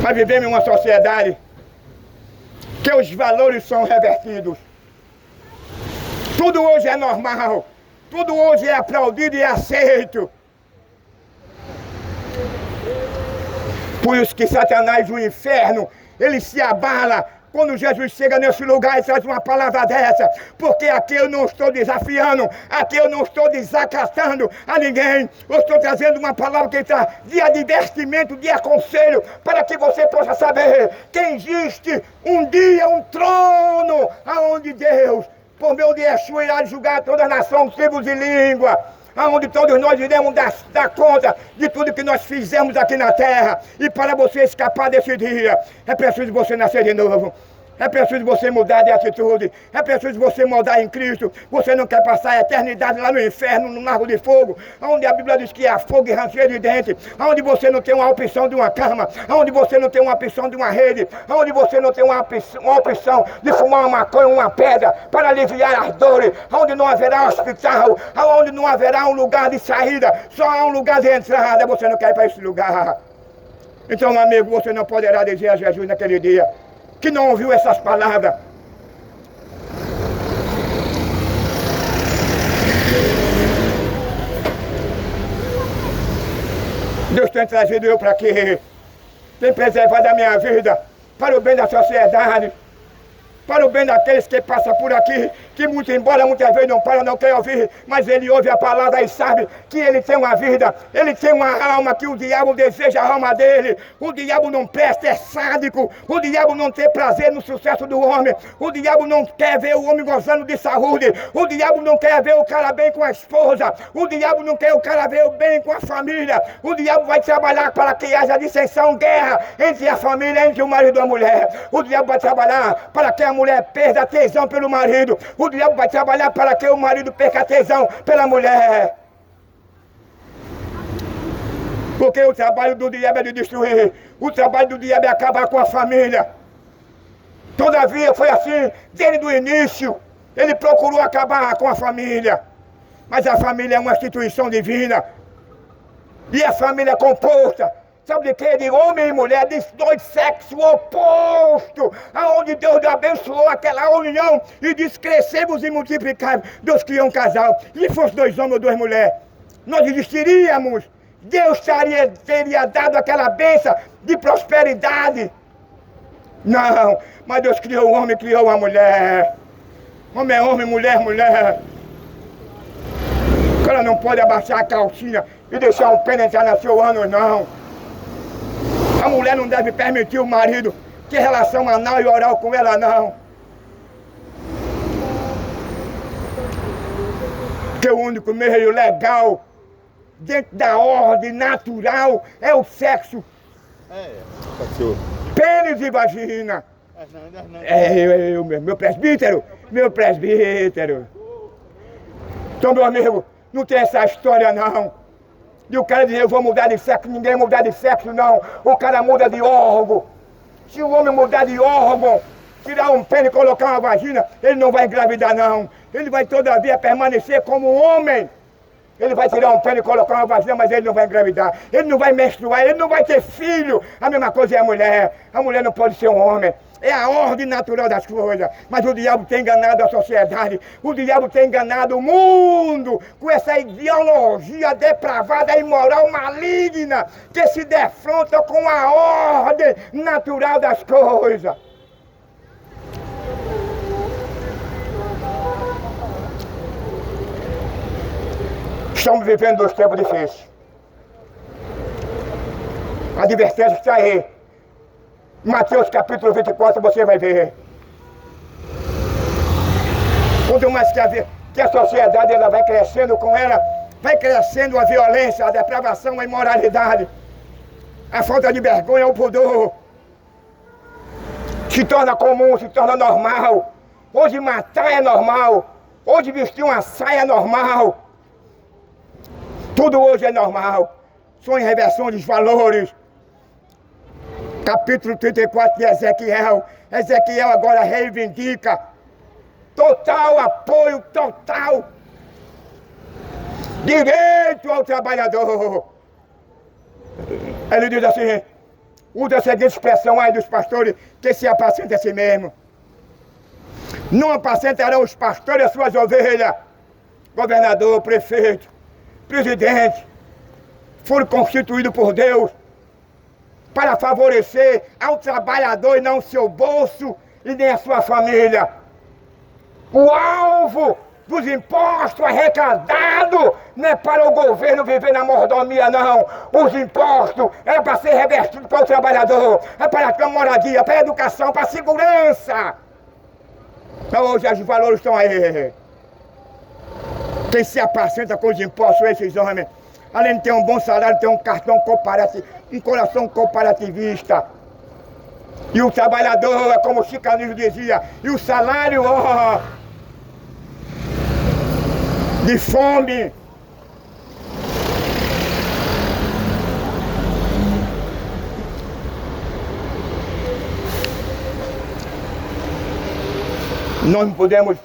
Nós vivemos em uma sociedade que os valores são revertidos. Tudo hoje é normal. Tudo hoje é aplaudido e aceito. Por isso que Satanás, o inferno, ele se abala quando Jesus chega nesse lugar e traz uma palavra dessa, porque aqui eu não estou desafiando, aqui eu não estou desacatando a ninguém, eu estou trazendo uma palavra que está de advertimento, de aconselho, para que você possa saber que existe um dia, um trono, aonde Deus, por meio de Yeshua, irá julgar toda a nação, tribos e língua, aonde todos nós iremos dar conta de tudo que nós fizemos aqui na terra. E para você escapar desse dia, é preciso você nascer de novo. É preciso você mudar de atitude. É preciso você mudar em Cristo. Você não quer passar a eternidade lá no inferno, no lago de fogo, onde a Bíblia diz que há fogo e ranger de dente, onde você não tem uma opção de uma cama, onde você não tem uma opção de uma rede, onde você não tem uma opção de fumar uma maconha, uma pedra, para aliviar as dores, onde não haverá hospital, onde não haverá um lugar de saída, só há um lugar de entrada. Você não quer ir para esse lugar. Então, meu amigo, você não poderá dizer a Jesus naquele dia que não ouviu essas palavras. Deus tem trazido eu para quê? Tem preservado a minha vida para o bem da sociedade, para o bem daqueles que passam por aqui, que muito embora muitas vezes não param, não querem ouvir, mas ele ouve a palavra e sabe que ele tem uma vida, ele tem uma alma, que o diabo deseja a alma dele. O diabo não presta, é sádico. O diabo não tem prazer no sucesso do homem. O diabo não quer ver o homem gozando de saúde. O diabo não quer ver o cara bem com a esposa. O diabo não quer o cara ver o bem com a família. O diabo vai trabalhar para que haja dissensão, guerra entre a família, entre o marido e a mulher. O diabo vai trabalhar para que a mulher perda a tesão pelo marido. O diabo vai trabalhar para que o marido perca a tesão pela mulher. Porque o trabalho do diabo é de destruir. O trabalho do diabo é acabar com a família. Todavia foi assim desde o início. Ele procurou acabar com a família. Mas a família é uma instituição divina. E a família é composta, sabe de quê? De homem e mulher, de dois sexos opostos, aonde Deus abençoou aquela união e disse: crescemos e multiplicamos. Deus criou um casal, e fosse dois homens ou duas mulheres, nós existiríamos. Deus teria dado aquela bênção de prosperidade. Não, mas Deus criou o homem e criou a mulher. Homem é homem, mulher, mulher. O cara não pode abaixar a calcinha e deixar um pênis entrar no seu ânus, não. A mulher não deve permitir o marido ter relação anal e oral com ela, não. Porque o único meio legal, dentro da ordem natural, é o sexo. Pênis e vagina. Meu presbítero, meu presbítero. Então, meu amigo, não tem essa história, não. E o cara diz: eu vou mudar de sexo. Ninguém muda de sexo, não. O cara muda de órgão. Se o homem mudar de órgão, tirar um pênis e colocar uma vagina, ele não vai engravidar, não. Ele vai todavia permanecer como um homem. Ele vai tirar um pênis e colocar uma vagina, mas ele não vai engravidar. Ele não vai menstruar, ele não vai ter filho. A mesma coisa é a mulher. A mulher não pode ser um homem. É a ordem natural das coisas. Mas o diabo tem enganado a sociedade. O diabo tem enganado o mundo com essa ideologia depravada, imoral, maligna, que se defronta com a ordem natural das coisas. Estamos vivendo dois tempos difíceis. A advertência está aí. Mateus capítulo 24, você vai ver. Quanto mais que a sociedade ela vai crescendo com ela, vai crescendo a violência, a depravação, a imoralidade, a falta de vergonha, o pudor. Se torna comum, se torna normal. Hoje matar é normal. Hoje vestir uma saia é normal. Tudo hoje é normal. São inversões dos valores. Capítulo 34 de Ezequiel. Ezequiel agora reivindica total apoio, total direito ao trabalhador. Ele diz assim, usa a seguinte expressão aí dos pastores, que se apacenta a si mesmo. Não apacentarão os pastores as suas ovelhas. Governador, prefeito, presidente, foram constituídos por Deus para favorecer ao trabalhador e não o seu bolso e nem a sua família. O alvo dos impostos arrecadados não é para o governo viver na mordomia, não. Os impostos é para ser revertidos para o trabalhador, é para a moradia, para a educação, para a segurança. Então hoje os valores estão aí. Quem se apacenta com os impostos, esses homens, além de ter um bom salário, tem um cartão comparativo, um coração comparativista. E o trabalhador, é como o Chicanismo dizia, e o salário, ó, de fome. Nós não podemos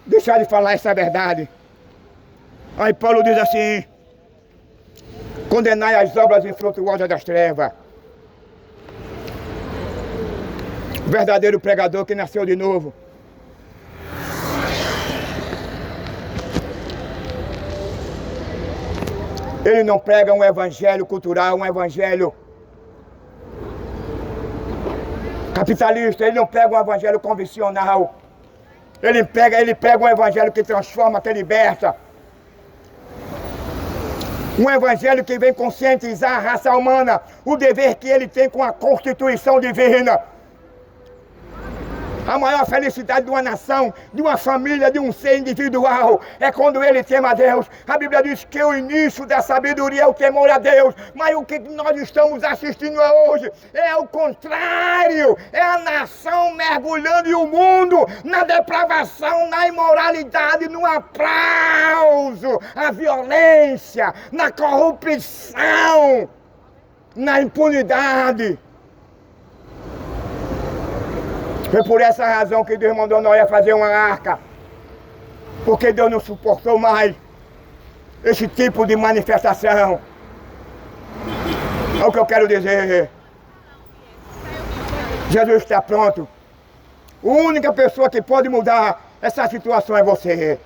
deixar de falar essa verdade. Aí Paulo diz assim: condenai as obras infrutuosas das trevas. O verdadeiro pregador que nasceu de novo. Ele não prega um evangelho cultural, um evangelho capitalista, ele não prega um evangelho convencional. Ele prega um evangelho que transforma, que liberta. Um evangelho que vem conscientizar a raça humana, o dever que ele tem com a Constituição divina. A maior felicidade de uma nação, de uma família, de um ser individual, é quando ele teme a Deus. A Bíblia diz que o início da sabedoria é o temor a Deus. Mas o que nós estamos assistindo hoje é o contrário. É a nação mergulhando e o mundo na depravação, na imoralidade, no aplauso, a violência, na corrupção, na impunidade. Foi por essa razão que Deus mandou Noé fazer uma arca. Porque Deus não suportou mais esse tipo de manifestação. É o que eu quero dizer. Jesus está pronto. A única pessoa que pode mudar essa situação é você.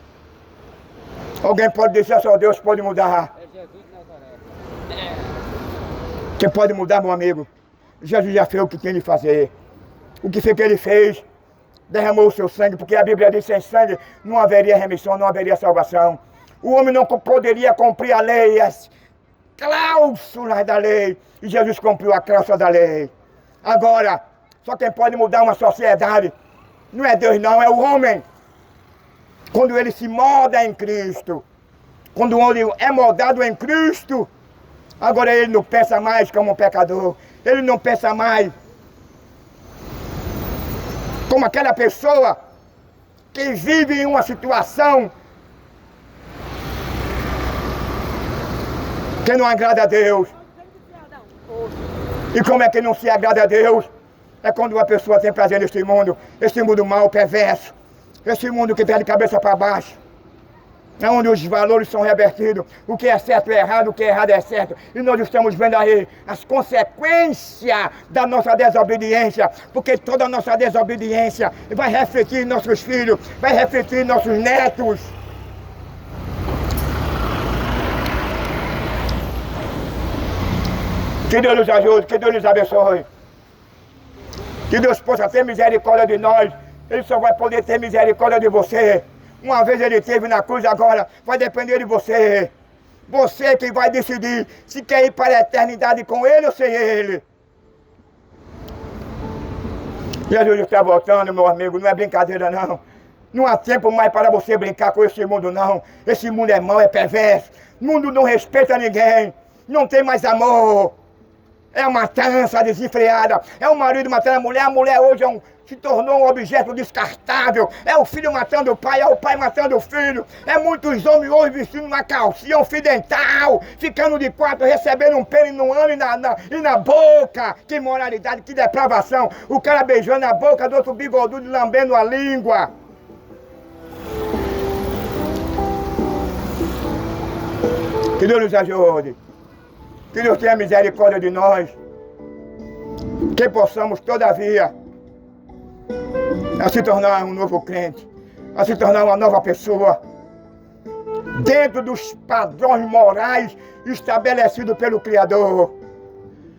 Alguém pode dizer só Deus pode mudar. É Jesus de Nazaré. Quem pode mudar, meu amigo? Jesus já fez o que tinha de fazer. O que foi que ele fez? Derramou o seu sangue, porque a Bíblia diz que sem sangue não haveria remissão, não haveria salvação. O homem não poderia cumprir a lei, as cláusulas da lei. E Jesus cumpriu a cláusula da lei. Agora, só quem pode mudar uma sociedade não é Deus não, é o homem. Quando ele se molda em Cristo. Quando o homem é moldado em Cristo, agora ele não pensa mais como um pecador. Ele não pensa mais como aquela pessoa que vive em uma situação que não agrada a Deus. E como é que não se agrada a Deus? É quando uma pessoa tem prazer neste mundo, este mundo mau, perverso, este mundo que está de cabeça para baixo. É onde os valores são revertidos, o que é certo é errado, o que é errado é certo. E nós estamos vendo aí as consequências da nossa desobediência, porque toda a nossa desobediência vai refletir em nossos filhos, vai refletir em nossos netos. Que Deus nos ajude, que Deus nos abençoe. Que Deus possa ter misericórdia de nós. Ele só vai poder ter misericórdia de você. Uma vez ele teve na cruz, agora vai depender de você. Você que vai decidir se quer ir para a eternidade com ele ou sem ele. Jesus está voltando, meu amigo, não é brincadeira não. Não há tempo mais para você brincar com esse mundo não. Esse mundo é mau, é perverso. O mundo não respeita ninguém. Não tem mais amor. É a matança desenfreada. É o marido matando a mulher. A mulher hoje se tornou um objeto descartável. É o filho matando o pai, é o pai matando o filho. É muitos homens hoje vestindo uma calcinha, um fio dental, ficando de quatro, recebendo um pênis no ano e na boca. Que moralidade, que depravação. O cara beijando a boca do outro bigodudo, lambendo a língua. Que Deus nos ajude. Que Deus tenha misericórdia de nós. Que possamos, todavia, a se tornar um novo crente, a se tornar uma nova pessoa, dentro dos padrões morais estabelecidos pelo Criador.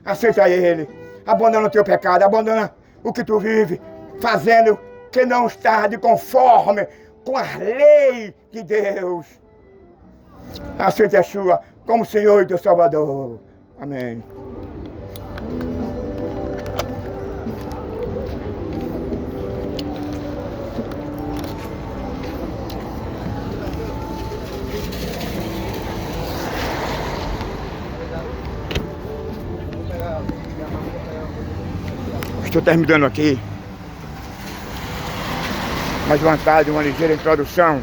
Aceita Ele, abandona o teu pecado, abandona o que tu vive, fazendo que não está de conforme com a lei de Deus. Aceita Yeshua como Senhor e teu Salvador. Amém. Estou terminando aqui. Mais uma tarde, uma ligeira introdução.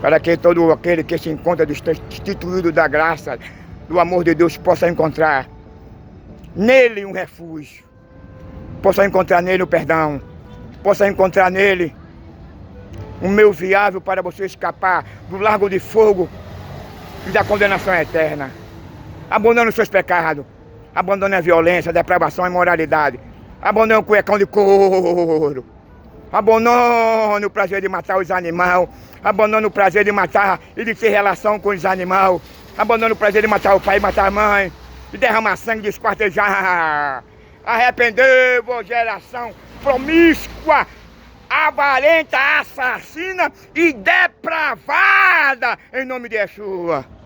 Para que todo aquele que se encontra destituído da graça, do amor de Deus, possa encontrar nele um refúgio. Possa encontrar nele o perdão. Possa encontrar nele um meio viável para você escapar do lago de fogo e da condenação eterna. Abandone os seus pecados. Abandone a violência, a depravação e a imoralidade. Abandone o cuecão de couro. Abandone o prazer de matar os animais. Abandone o prazer de matar e de ter relação com os animais. Abandone o prazer de matar o pai e matar a mãe. De derramar sangue, de esquartejar. Arrependei-vos, geração promíscua, avarenta, assassina e depravada, em nome de Yeshua.